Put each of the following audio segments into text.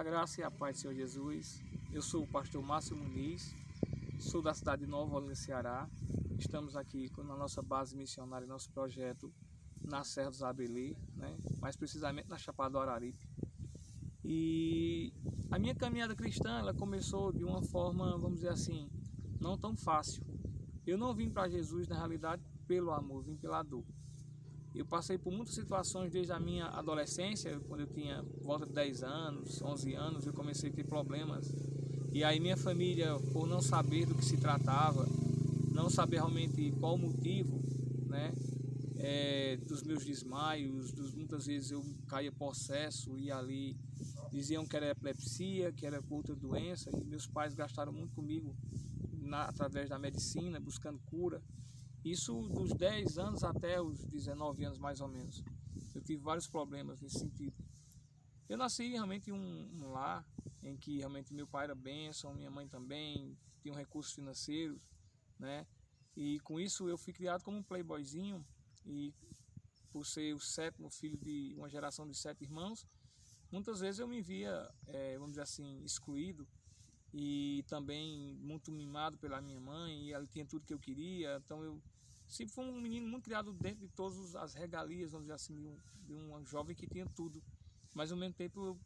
A graça e a paz do Senhor Jesus. Eu sou o pastor Márcio Muniz, sou da cidade de Nova Olinda, Ceará. Estamos aqui na nossa base missionária, nosso projeto na Serra dos Abelê, né? Mais precisamente na Chapada do Araripe. E a minha caminhada cristã, ela começou de uma forma, vamos dizer assim, não tão fácil. Eu não vim para Jesus, na realidade, pelo amor, vim pela dor. Eu passei por muitas situações desde a minha adolescência, quando eu tinha volta de 10 anos, 11 anos, eu comecei a ter problemas. E aí minha família, por não saber do que se tratava, não saber realmente qual o motivo, né, dos meus desmaios, muitas vezes eu caía possesso e ali diziam que era epilepsia, que era outra doença, e meus pais gastaram muito comigo através da medicina, buscando cura. Isso dos 10 anos até os 19 anos mais ou menos. Eu tive vários problemas nesse sentido. Eu nasci realmente em um lar em que realmente meu pai era bênção, minha mãe também, tinha recursos financeiros, né? E com isso eu fui criado como um playboyzinho, e por ser o sétimo filho de uma geração de 7 irmãos, muitas vezes eu me via, vamos dizer assim, excluído, e também muito mimado pela minha mãe, e ela tinha tudo que eu queria. Então eu sempre fui um menino muito criado dentro de todas as regalias, vamos dizer assim, de um jovem que tinha tudo. Mas ao mesmo tempo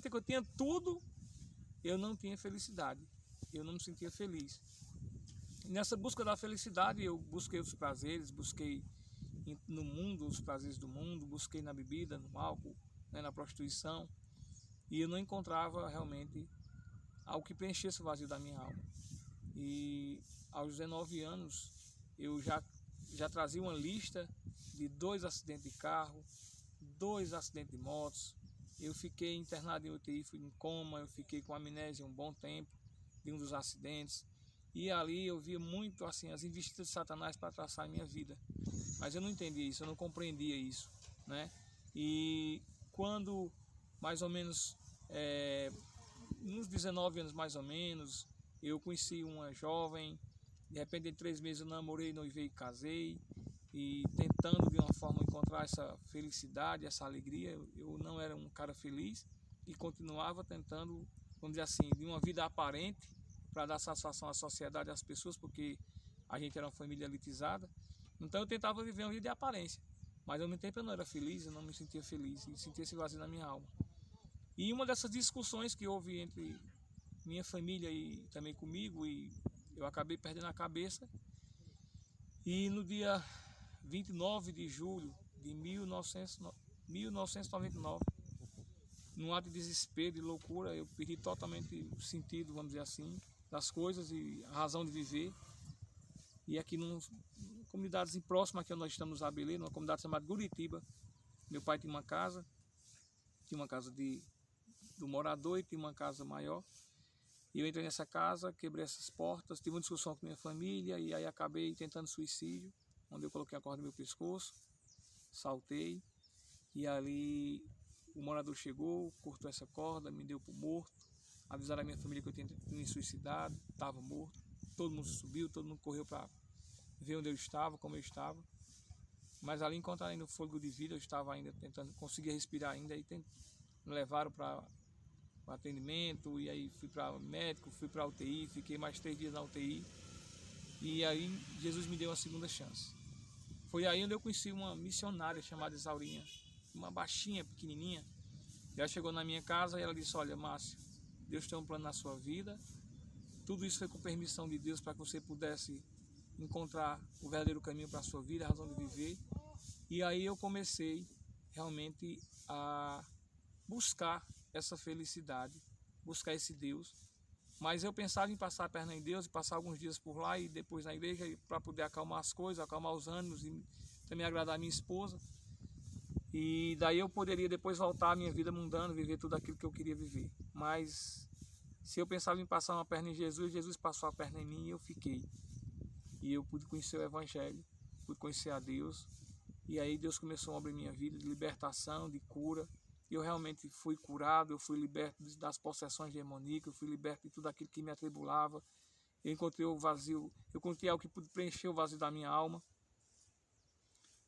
que eu tinha tudo, eu não tinha felicidade, eu não me sentia feliz. E nessa busca da felicidade, eu busquei os prazeres, busquei no mundo os prazeres do mundo, busquei na bebida, no álcool, né, na prostituição, e eu não encontrava realmente algo que preenchesse o vazio da minha alma. E aos 19 anos eu já trazia uma lista de 2 acidentes de carro, 2 acidentes de motos. Eu fiquei internado em UTI, fui em coma, eu fiquei com amnésia um bom tempo de um dos acidentes. E ali eu via muito assim as investidas de Satanás para traçar a minha vida. Mas eu não entendia isso, eu não compreendia isso, né? E quando mais ou menos uns 19 anos mais ou menos, eu conheci uma jovem. De repente, em 3 meses eu namorei, noivei e casei, e tentando de uma forma encontrar essa felicidade, essa alegria. Eu não era um cara feliz e continuava tentando, vamos dizer assim, de uma vida aparente para dar satisfação à sociedade, às pessoas, porque a gente era uma família elitizada. Então eu tentava viver uma vida de aparência, mas ao mesmo tempo eu não era feliz, eu não me sentia feliz e sentia esse vazio na minha alma. E uma dessas discussões que houve entre minha família e também comigo, e eu acabei perdendo a cabeça. E no dia 29 de julho de 1999, num ato de desespero e loucura, eu perdi totalmente o sentido, vamos dizer assim, das coisas e a razão de viver. E aqui numa comunidade próxima que nós estamos, Abelê, numa comunidade chamada Guritiba, meu pai tinha uma casa do morador e tinha uma casa maior. E eu entrei nessa casa, quebrei essas portas, tive uma discussão com minha família e aí acabei tentando suicídio, onde eu coloquei a corda no meu pescoço, saltei, e ali o morador chegou, cortou essa corda, me deu por morto, avisaram a minha família que eu tinha me suicidado, estava morto. Todo mundo subiu, todo mundo correu para ver onde eu estava, como eu estava. Mas ali encontraram ainda o fôlego de vida, eu estava ainda tentando, conseguia respirar ainda, e me levaram para atendimento, e aí fui para médico, fui para UTI, fiquei mais 3 dias na UTI, e aí Jesus me deu uma segunda chance. Foi aí onde eu conheci uma missionária chamada Isaurinha, uma baixinha, pequenininha. Ela chegou na minha casa e ela disse: olha, Márcio, Deus tem um plano na sua vida, tudo isso foi com permissão de Deus para que você pudesse encontrar o verdadeiro caminho para a sua vida, a razão de viver. E aí eu comecei realmente a buscar essa felicidade, buscar esse Deus. Mas eu pensava em passar a perna em Deus e passar alguns dias por lá e depois na igreja, para poder acalmar as coisas, acalmar os ânimos e também agradar a minha esposa. E daí eu poderia depois voltar à minha vida mundana, viver tudo aquilo que eu queria viver. Mas se eu pensava em passar uma perna em Jesus, Jesus passou a perna em mim e eu fiquei. E eu pude conhecer o Evangelho, pude conhecer a Deus. E aí Deus começou a obra em minha vida de libertação, de cura. Eu realmente fui curado, eu fui liberto das possessões demoníacas, eu fui liberto de tudo aquilo que me atribulava. Eu encontrei o vazio, eu encontrei algo que pude preencher o vazio da minha alma.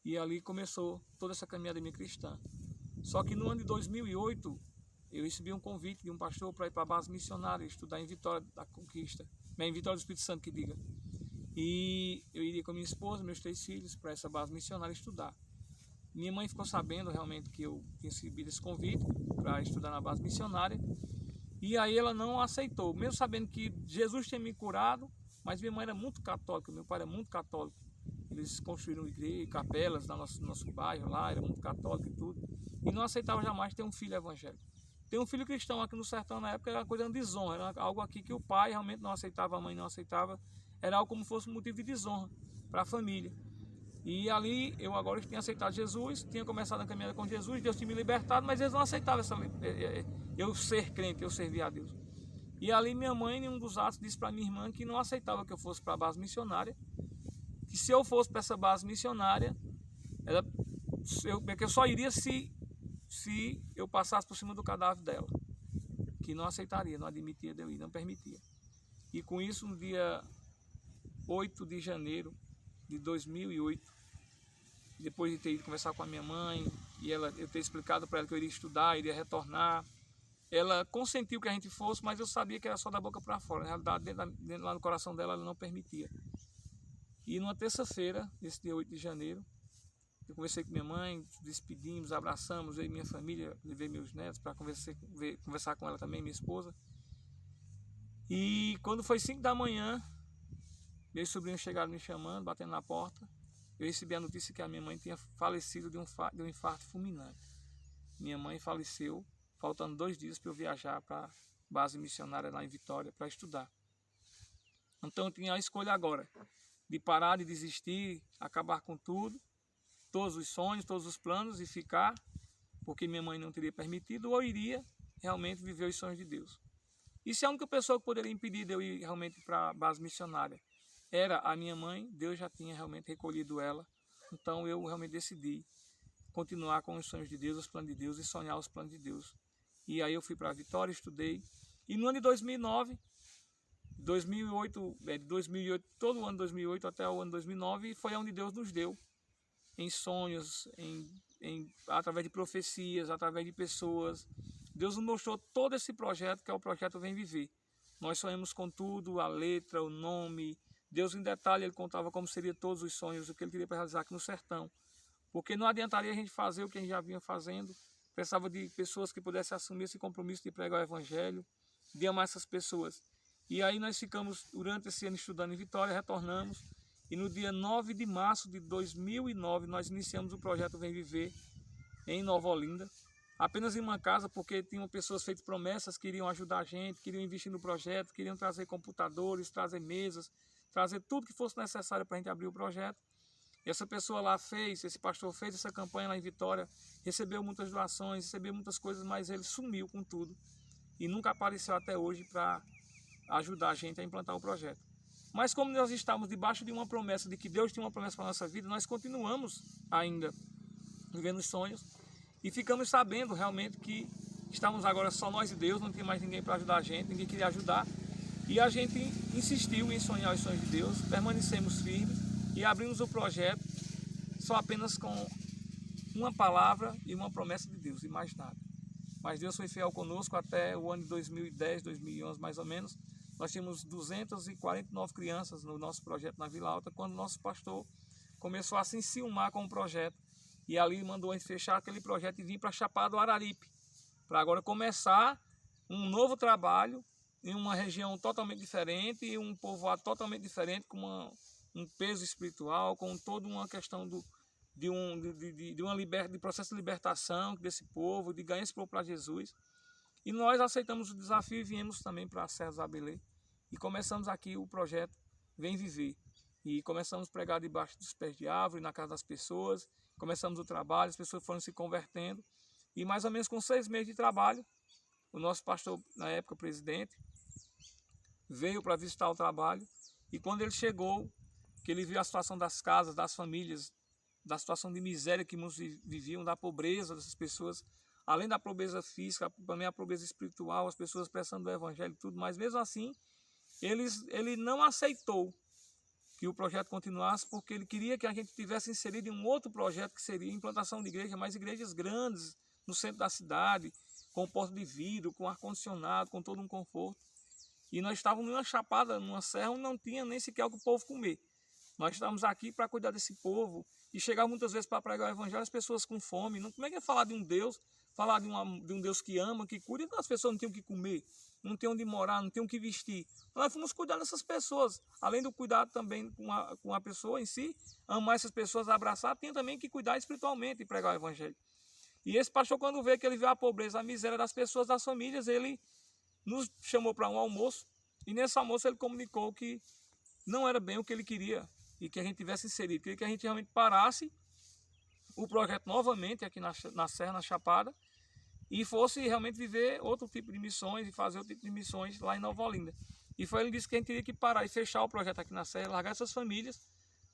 E ali começou toda essa caminhada minha cristã. Só que no ano de 2008, eu recebi um convite de um pastor para ir para a base missionária, estudar em Vitória da Conquista, em Vitória do Espírito Santo, que diga. E eu iria com minha esposa, meus 3 filhos, para essa base missionária estudar. Minha mãe ficou sabendo realmente que eu tinha recebido esse convite para estudar na base missionária. E aí ela não aceitou, mesmo sabendo que Jesus tinha me curado, mas minha mãe era muito católica, meu pai era muito católico. Eles construíram igreja, capelas no nosso bairro lá, era muito católico e tudo. E não aceitava jamais ter um filho evangélico. Ter um filho cristão aqui no sertão na época era uma coisa de desonra, era algo aqui que o pai realmente não aceitava, a mãe não aceitava, era algo como se fosse um motivo de desonra para a família. E ali eu agora tinha aceitado Jesus, tinha começado a caminhada com Jesus, Deus tinha me libertado, mas eles não aceitavam eu ser crente, eu servir a Deus. E ali minha mãe, em um dos atos, disse para minha irmã que não aceitava que eu fosse para a base missionária, que se eu fosse para essa base missionária, eu só iria se eu passasse por cima do cadáver dela, que não aceitaria, não admitia de eu ir, não permitia. E com isso, no dia 8 de janeiro de 2008, depois de ter ido conversar com a minha mãe, e eu ter explicado para ela que eu iria estudar, iria retornar, ela consentiu que a gente fosse, mas eu sabia que era só da boca para fora. Na realidade, dentro lá no coração dela, ela não permitia. E numa terça-feira, esse dia 8 de janeiro, eu conversei com minha mãe, despedimos, abraçamos, eu e minha família, levei meus netos para conversar com ela também, minha esposa. E quando foi 5 da manhã, meus sobrinhos chegaram me chamando, batendo na porta. Eu recebi a notícia que a minha mãe tinha falecido de um infarto fulminante. Minha mãe faleceu, faltando 2 dias para eu viajar para a base missionária lá em Vitória para estudar. Então eu tinha a escolha agora, de parar, de desistir, acabar com tudo, todos os sonhos, todos os planos e ficar, porque minha mãe não teria permitido, ou iria realmente viver os sonhos de Deus. E se a única pessoa que poderia impedir de eu ir realmente para a base missionária era a minha mãe, Deus já tinha realmente recolhido ela. Então eu realmente decidi continuar com os sonhos de Deus, os planos de Deus e sonhar os planos de Deus. E aí eu fui para a Vitória, estudei. E no ano de 2009, 2008, todo o ano de 2008 até o ano de 2009, foi onde Deus nos deu, em sonhos, através de profecias, através de pessoas. Deus nos mostrou todo esse projeto, que é o projeto Vem Viver. Nós sonhamos com tudo, a letra, o nome. Deus, em detalhe, ele contava como seriam todos os sonhos, o que ele queria para realizar aqui no sertão. Porque não adiantaria a gente fazer o que a gente já vinha fazendo. Precisava de pessoas que pudessem assumir esse compromisso de pregar o evangelho, de amar essas pessoas. E aí nós ficamos, durante esse ano, estudando em Vitória, retornamos. E no dia 9 de março de 2009, nós iniciamos o projeto Vem Viver, em Nova Olinda. Apenas em uma casa, porque tinham pessoas feito promessas, queriam ajudar a gente, queriam investir no projeto, queriam trazer computadores, trazer mesas, trazer tudo que fosse necessário para a gente abrir o projeto. E essa pessoa lá esse pastor fez essa campanha lá em Vitória, recebeu muitas doações, recebeu muitas coisas, mas ele sumiu com tudo. E nunca apareceu até hoje para ajudar a gente a implantar o projeto. Mas como nós estamos debaixo de uma promessa, de que Deus tinha uma promessa para a nossa vida, nós continuamos ainda vivendo os sonhos e ficamos sabendo realmente que estamos agora só nós e Deus, não tem mais ninguém para ajudar a gente, ninguém queria ajudar. E a gente insistiu em sonhar os sonhos de Deus, permanecemos firmes e abrimos o projeto só apenas com uma palavra e uma promessa de Deus, e mais nada. Mas Deus foi fiel conosco até o ano de 2010, 2011 mais ou menos. Nós tínhamos 249 crianças no nosso projeto na Vila Alta, quando o nosso pastor começou a se enciumar com o projeto. E ali mandou a gente fechar aquele projeto e vir para Chapada do Araripe, para agora começar um novo trabalho em uma região totalmente diferente e um povoado totalmente diferente, com um peso espiritual, com toda uma questão de processo de libertação desse povo, de ganhar esse povo para Jesus. E nós aceitamos o desafio e viemos também para a Serra do Zabelê e começamos aqui o projeto Vem Viver. E começamos a pregar debaixo dos pés de árvore, na casa das pessoas, começamos o trabalho, as pessoas foram se convertendo. E mais ou menos com 6 meses de trabalho, o nosso pastor, na época presidente, veio para visitar o trabalho. E quando ele chegou, que ele viu a situação das casas, das famílias, da situação de miséria que muitos viviam, da pobreza dessas pessoas, além da pobreza física, também a pobreza espiritual, as pessoas precisando do evangelho e tudo, mas mesmo assim, ele não aceitou que o projeto continuasse, porque ele queria que a gente tivesse inserido em um outro projeto, que seria a implantação de igrejas, mas igrejas grandes, no centro da cidade, com porta de vidro, com ar-condicionado, com todo um conforto. E nós estávamos numa chapada, numa serra, onde não tinha nem sequer o que o povo comer. Nós estamos aqui para cuidar desse povo e chegar muitas vezes para pregar o evangelho, as pessoas com fome. Não, como é que é falar de um Deus, falar de um Deus que ama, que cuida, e as pessoas não têm o que comer, não têm onde morar, não têm o que vestir. Nós fomos cuidar dessas pessoas, além do cuidado também com a pessoa em si, amar essas pessoas, abraçar, tem também que cuidar espiritualmente e pregar o evangelho. E esse pastor, quando vê que ele vê a pobreza, a miséria das pessoas, das famílias, ele nos chamou para um almoço, e nesse almoço ele comunicou que não era bem o que ele queria, e que a gente tivesse inserido, queria que a gente realmente parasse o projeto novamente aqui na Serra, na Chapada, e fosse realmente viver outro tipo de missões e fazer outro tipo de missões lá em Nova Olinda. E foi ele que disse que a gente teria que parar e fechar o projeto aqui na Serra, largar essas famílias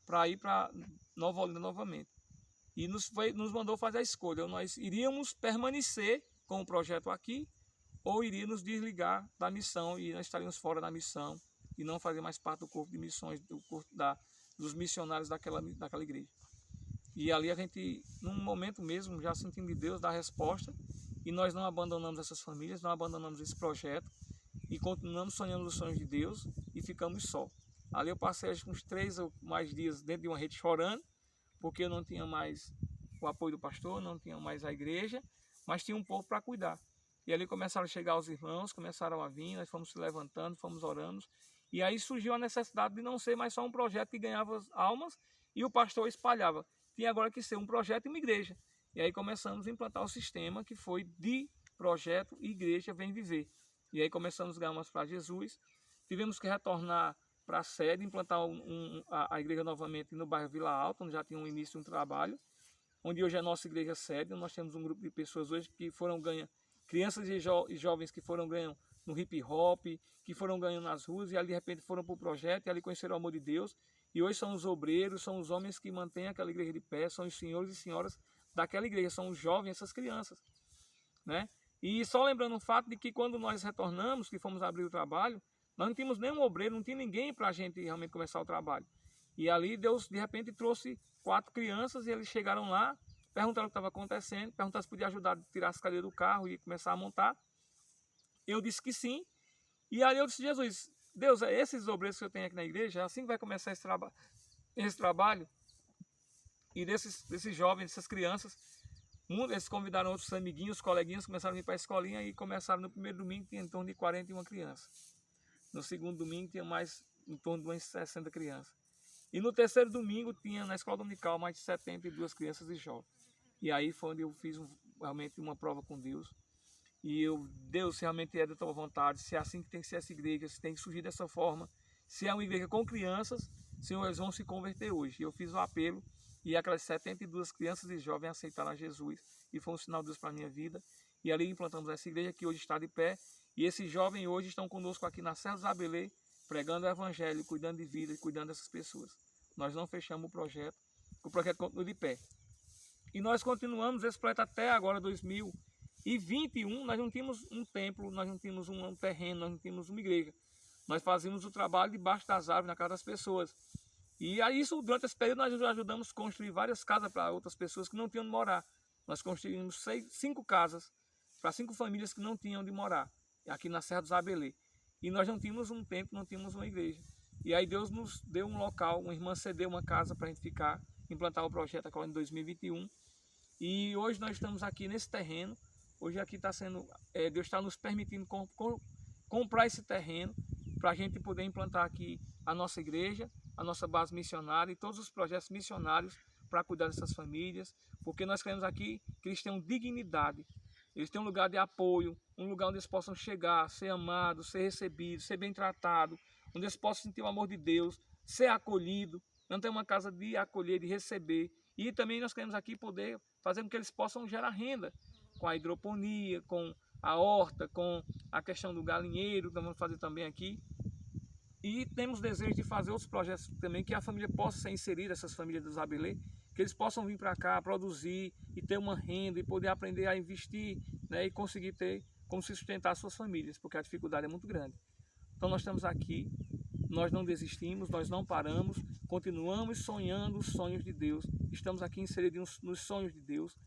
para ir para Nova Olinda novamente. E nos mandou fazer a escolha, nós iríamos permanecer com o projeto aqui, ou iríamos nos desligar da missão e nós estaríamos fora da missão e não fazer mais parte do corpo de missões, do corpo dos missionários daquela igreja. E ali a gente, num momento mesmo, já sentindo de Deus, dar resposta, e nós não abandonamos essas famílias, não abandonamos esse projeto, e continuamos sonhando os sonhos de Deus, e ficamos só. Ali eu passei uns 3 ou mais dias dentro de uma rede chorando, porque eu não tinha mais o apoio do pastor, não tinha mais a igreja, mas tinha um povo para cuidar. E ali começaram a chegar os irmãos, começaram a vir, nós fomos se levantando, fomos orando, e aí surgiu a necessidade de não ser mais só um projeto que ganhava almas e o pastor espalhava. Tinha agora que ser um projeto e uma igreja. E aí começamos a implantar o sistema que foi de projeto e igreja vem viver. E aí começamos a ganhar almas para Jesus. Tivemos que retornar para a sede, implantar a igreja novamente no bairro Vila Alta, onde já tinha um início de um trabalho, onde hoje é a nossa igreja sede. Nós temos um grupo de pessoas hoje que foram ganhas, crianças e jovens que foram ganham no hip hop, que foram ganhando nas ruas e ali de repente foram para o projeto e ali conheceram o amor de Deus. E hoje são os obreiros, são os homens que mantêm aquela igreja de pé, são os senhores e senhoras daquela igreja, são os jovens, essas crianças, né? E só lembrando o fato de que quando nós retornamos, que fomos abrir o trabalho, nós não tínhamos nenhum obreiro, não tinha ninguém para a gente realmente começar o trabalho. E ali Deus de repente trouxe 4 crianças e eles chegaram lá, perguntaram o que estava acontecendo, perguntaram se podia ajudar a tirar as cadeiras do carro e começar a montar. Eu disse que sim. E aí eu disse, Jesus, Deus, é esses obreiros que eu tenho aqui na igreja, é assim que vai começar esse trabalho. E desses jovens, dessas crianças, eles convidaram outros amiguinhos, coleguinhas, começaram a ir para a escolinha e começaram no primeiro domingo, tinha em torno de 41 crianças. No segundo domingo tinha mais em torno de umas 60 crianças. E no terceiro domingo tinha na escola dominical mais de 72 crianças e jovens. E aí foi onde eu fiz realmente uma prova com Deus. E Deus, se realmente é da tua vontade, se é assim que tem que ser essa igreja, se tem que surgir dessa forma, se é uma igreja com crianças, Senhor, eles vão se converter hoje. E eu fiz o apelo e aquelas 72 crianças e jovens aceitaram a Jesus e foi um sinal de Deus para a minha vida. E ali implantamos essa igreja que hoje está de pé. E esses jovens hoje estão conosco aqui na Serra do Zabelê, pregando o evangelho, cuidando de vida e cuidando dessas pessoas. Nós não fechamos o projeto continua de pé. E nós continuamos esse projeto até agora, 2021, nós não tínhamos um templo, nós não tínhamos um terreno, nós não tínhamos uma igreja. Nós fazíamos o trabalho debaixo das árvores, na casa das pessoas. E aí, durante esse período, nós ajudamos a construir várias casas para outras pessoas que não tinham onde morar. Nós construímos 5 casas para 5 famílias que não tinham onde morar, aqui na Serra do Zabelê. E nós não tínhamos um templo, não tínhamos uma igreja. E aí Deus nos deu um local, uma irmã cedeu uma casa para a gente ficar, implantar o projeto agora em 2021. E hoje nós estamos aqui nesse terreno. Hoje aqui está sendo, Deus está nos permitindo comprar esse terreno para a gente poder implantar aqui a nossa igreja, a nossa base missionária e todos os projetos missionários para cuidar dessas famílias, porque nós queremos aqui que eles tenham dignidade, eles tenham um lugar de apoio, um lugar onde eles possam chegar, ser amados, ser recebidos, ser bem tratados, onde eles possam sentir o amor de Deus, ser acolhido, não ter uma casa de acolher, de receber. E também nós queremos aqui poder fazer com que eles possam gerar renda, com a hidroponia, com a horta, com a questão do galinheiro, que nós vamos fazer também aqui. E temos desejo de fazer outros projetos também, que a família possa ser inserida, essas famílias do Zabelê, que eles possam vir para cá, produzir e ter uma renda e poder aprender a investir, né, e conseguir ter como se sustentar suas famílias, porque a dificuldade é muito grande. Então nós estamos aqui, nós não desistimos, nós não paramos, continuamos sonhando os sonhos de Deus, estamos aqui inseridos nos sonhos de Deus.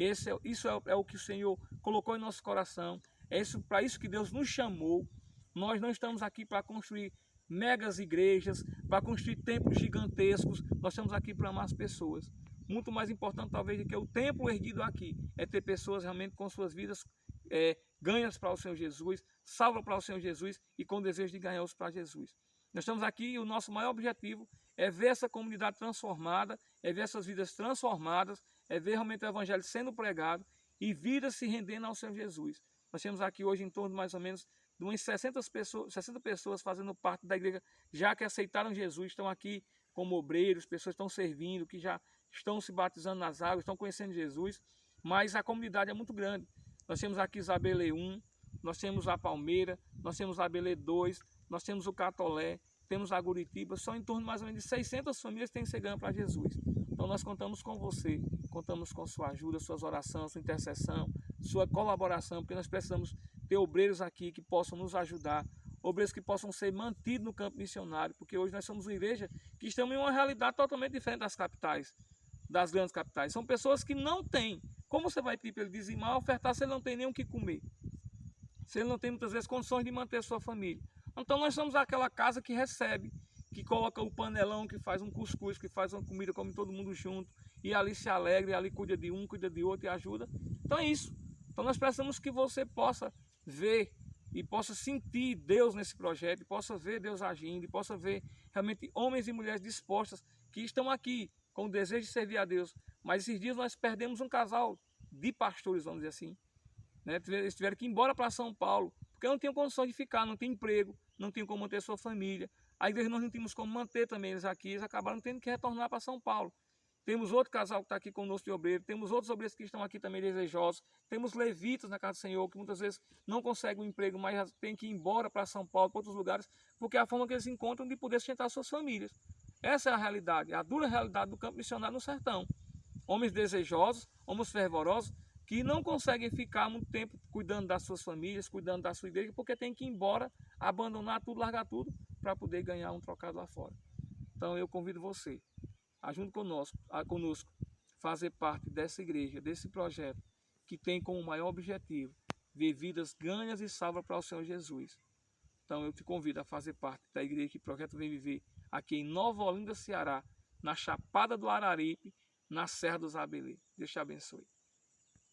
Isso é o que o Senhor colocou em nosso coração. É para isso que Deus nos chamou. Nós não estamos aqui para construir megas igrejas, para construir templos gigantescos. Nós estamos aqui para amar as pessoas. Muito mais importante, talvez, do que o templo erguido aqui, é ter pessoas realmente com suas vidas ganhas para o Senhor Jesus, salvas para o Senhor Jesus e com desejo de ganhá-los para Jesus. Nós estamos aqui e o nosso maior objetivo é ver essa comunidade transformada, é ver essas vidas transformadas, é ver realmente o Evangelho sendo pregado e vidas se rendendo ao Senhor Jesus. Nós temos aqui hoje em torno de mais ou menos de umas 60 pessoas fazendo parte da igreja, já que aceitaram Jesus, estão aqui como obreiros, pessoas que estão servindo, que já estão se batizando nas águas, estão conhecendo Jesus, mas a comunidade é muito grande. Nós temos aqui Isabelê 1, nós temos a Palmeira, nós temos a Abelê 2, nós temos o Catolé, temos a Guritiba, são em torno de mais ou menos de 600 famílias que têm que ser ganhas para Jesus. Então nós contamos com você, contamos com sua ajuda, suas orações, sua intercessão, sua colaboração, porque nós precisamos ter obreiros aqui que possam nos ajudar, obreiros que possam ser mantidos no campo missionário, porque hoje nós somos uma igreja que estamos em uma realidade totalmente diferente das capitais, das grandes capitais. São pessoas que não têm. Como você vai pedir para ele dizimar, ofertar, se ele não tem nem o que comer? Se ele não tem muitas vezes condições de manter a sua família. Então nós somos aquela casa que recebe, que coloca o panelão, que faz um cuscuz, que faz uma comida, come todo mundo junto, e ali se alegra, e ali cuida de um, cuida de outro e ajuda. Então é isso. Então nós precisamos que você possa ver e possa sentir Deus nesse projeto, e possa ver Deus agindo, e possa ver realmente homens e mulheres dispostas que estão aqui com o desejo de servir a Deus. Mas esses dias nós perdemos um casal de pastores, vamos dizer assim. Eles tiveram que ir embora para São Paulo, porque não tinham condições de ficar, não tinham emprego, não tinham como manter sua família. A igreja nós não tínhamos como manter também eles aqui, eles acabaram tendo que retornar para São Paulo. Temos outro casal que está aqui conosco de obreiro, temos outros obreiros que estão aqui também desejosos, temos levitas na casa do Senhor, que muitas vezes não conseguem um emprego, mas têm que ir embora para São Paulo, para outros lugares, porque é a forma que eles encontram de poder sustentar suas famílias. Essa é a realidade, a dura realidade do campo missionário no sertão. Homens desejosos, homens fervorosos, que não conseguem ficar muito tempo cuidando das suas famílias, cuidando da sua igreja, porque tem que ir embora, abandonar tudo, largar tudo, para poder ganhar um trocado lá fora. Então eu convido você a junto conosco, fazer parte dessa igreja, desse projeto, que tem como maior objetivo ver vidas ganhas e salvas para o Senhor Jesus. Então eu te convido a fazer parte da igreja que o Projeto Vem Viver, aqui em Nova Olinda, Ceará, na Chapada do Araripe, na Serra dos Abelê. Deus te abençoe.